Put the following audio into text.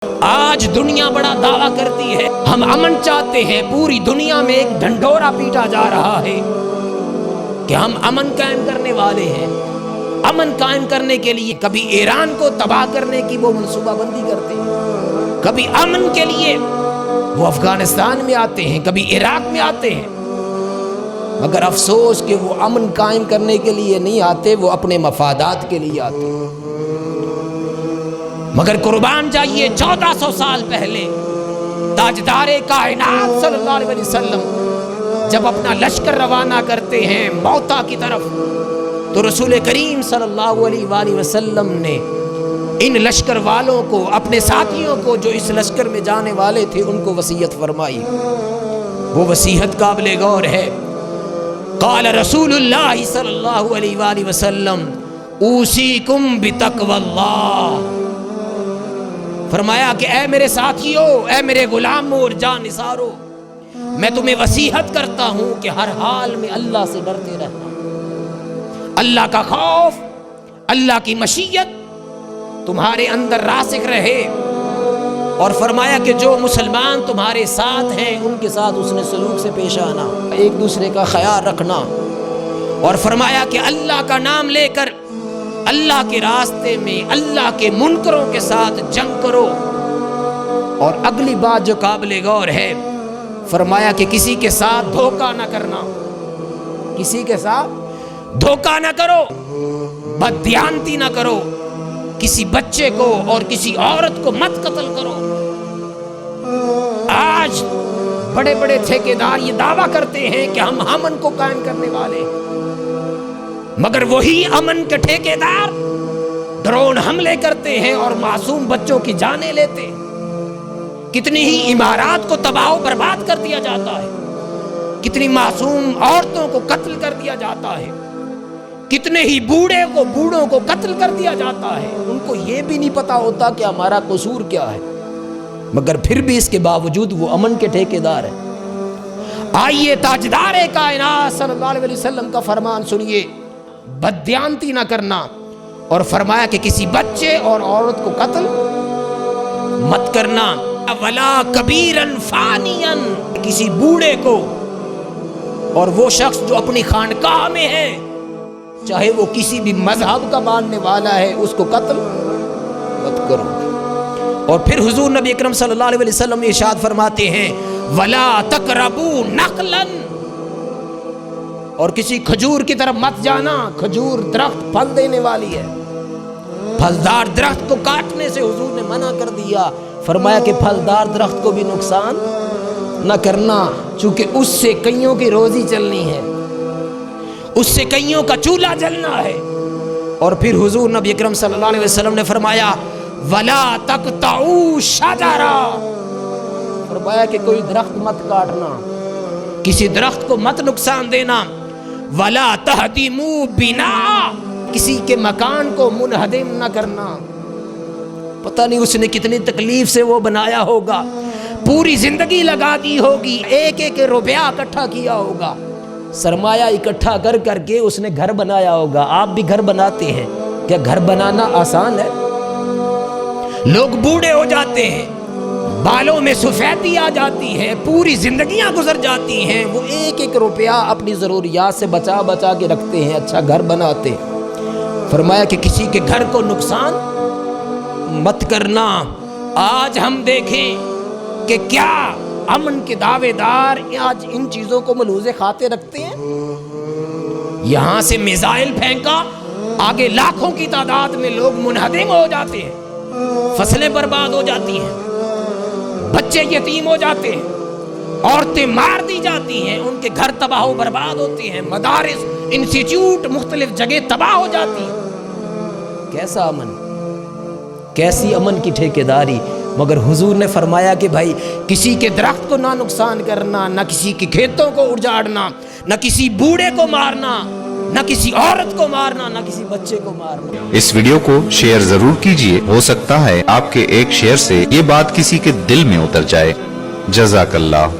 آج دنیا بڑا دعویٰ کرتی ہے ہم امن چاہتے ہیں، پوری دنیا میں ایک ڈھنڈورا پیٹا جا رہا ہے کہ ہم امن قائم کرنے والے ہیں۔ امن قائم کرنے کے لیے کبھی ایران کو تباہ کرنے کی وہ منصوبہ بندی کرتے ہیں، کبھی امن کے لیے وہ افغانستان میں آتے ہیں، کبھی عراق میں آتے ہیں، مگر افسوس کہ وہ امن قائم کرنے کے لیے نہیں آتے، وہ اپنے مفادات کے لیے آتے ہیں۔ مگر قربان جائیے 1400 سال پہلے تاجدار کائنات صلی اللہ علیہ وسلم جب اپنا لشکر روانہ کرتے ہیں موتا کی طرف، تو رسول کریم صلی اللہ علیہ وآلہ وسلم نے ان لشکر والوں کو، اپنے ساتھیوں کو جو اس لشکر میں جانے والے تھے، ان کو وصیت فرمائی۔ وہ وصیت قابل غور ہے۔ قال رسول اللہ صلی اللہ علیہ وآلہ وسلم اوصیکم بتقوی اللہ، فرمایا کہ اے میرے ساتھیو، اے میرے غلامو اور جان نثارو، میں تمہیں وصیت کرتا ہوں کہ ہر حال میں اللہ سے ڈرتے رہنا، اللہ کا خوف، اللہ کی مشیت تمہارے اندر راسخ رہے، اور فرمایا کہ جو مسلمان تمہارے ساتھ ہیں ان کے ساتھ حسن سلوک سے پیش آنا، ایک دوسرے کا خیال رکھنا، اور فرمایا کہ اللہ کا نام لے کر اللہ کے راستے میں اللہ کے منکروں کے ساتھ جنگ کرو۔ اور اگلی بات جو قابل غور ہے، فرمایا کہ کسی کے ساتھ دھوکہ نہ کرنا، کسی کے ساتھ دھوکہ نہ کرو، بددیانتی نہ کرو، کسی بچے کو اور کسی عورت کو مت قتل کرو۔ آج بڑے بڑے ٹھیکیدار یہ دعویٰ کرتے ہیں کہ ہم امن کو قائم کرنے والے ہیں، مگر وہی امن کے ٹھیکیدار ڈرون حملے کرتے ہیں اور معصوم بچوں کی جانیں لیتے ہیں۔ کتنی ہی عمارات کو تباہ و برباد کر دیا جاتا ہے، کتنی معصوم عورتوں کو قتل کر دیا جاتا ہے، کتنے ہی بوڑھوں کو قتل کر دیا جاتا ہے۔ ان کو یہ بھی نہیں پتا ہوتا کہ ہمارا قصور کیا ہے، مگر پھر بھی اس کے باوجود وہ امن کے ٹھیکیدار ہیں۔ آئیے تاجدار کائنات صلی اللہ علیہ وسلم کا فرمان سنیے، بددیانتی نہ کرنا، اور فرمایا کہ کسی بچے اور عورت کو قتل مت کرنا، ولا کبیرن فانین، کسی بوڑھے کو اور وہ شخص جو اپنی خانقاہ میں ہے، چاہے وہ کسی بھی مذہب کا ماننے والا ہے، اس کو قتل مت کرو۔ اور پھر حضور نبی اکرم صلی اللہ علیہ وسلم ارشاد فرماتے ہیں ولا تقربوا نخلا، اور کسی کھجور کی طرف مت جانا، کھجور درخت پھل دینے والی ہے، پھلدار درخت کو کاٹنے سے حضور نے منع کر دیا، فرمایا کہ پھلدار درخت کو بھی نقصان نہ کرنا، چونکہ اس سے کئیوں کی روزی چلنی ہے، اس سے کئیوں کا چولہا جلنا ہے۔ اور پھر حضور نبی اکرم صلی اللہ علیہ وسلم نے فرمایا ولا تقطعوا شجرا، فرمایا کہ کوئی درخت مت کاٹنا، کسی درخت کو مت نقصان دینا، ولا تہدموا بناء، کسی کے مکان کو منہدم نہ کرنا۔ پتہ نہیں اس نے کتنی تکلیف سے وہ بنایا ہوگا، پوری زندگی لگا دی ہوگی، ایک ایک روپیہ اکٹھا کیا ہوگا، سرمایہ اکٹھا کر کر کے اس نے گھر بنایا ہوگا۔ آپ بھی گھر بناتے ہیں، کیا گھر بنانا آسان ہے؟ لوگ بوڑھے ہو جاتے ہیں، بالوں میں سفیدی آ جاتی ہے، پوری زندگیاں گزر جاتی ہیں، وہ ایک ایک روپیہ اپنی ضروریات سے بچا بچا کے رکھتے ہیں، اچھا گھر بناتے ہیں۔ فرمایا کہ کسی کے گھر کو نقصان مت کرنا۔ آج ہم دیکھیں کہ کیا امن کے دعوے دار آج ان چیزوں کو ملحوظ خاطر رکھتے ہیں؟ یہاں سے میزائل پھینکا، آگے لاکھوں کی تعداد میں لوگ منہدم ہو جاتے ہیں، فصلیں برباد ہو جاتی ہیں، بچے یتیم ہو جاتے ہیں، عورتیں مار دی جاتی ہیں، ان کے گھر تباہ و برباد ہوتے ہیں، مدارس، انسٹیٹیوٹ، مختلف جگہ تباہ ہو جاتی ہیں۔ کیسا امن، کیسی امن کی ٹھیکیداری؟ مگر حضور نے فرمایا کہ بھائی کسی کے درخت کو نہ نقصان کرنا، نہ کسی کے کھیتوں کو اجاڑنا، نہ کسی بوڑھے کو مارنا، نہ کسی عورت کو مارنا، نہ کسی بچے کو مارنا۔ اس ویڈیو کو شیئر ضرور کیجئے، ہو سکتا ہے آپ کے ایک شیئر سے یہ بات کسی کے دل میں اتر جائے۔ جزاک اللہ۔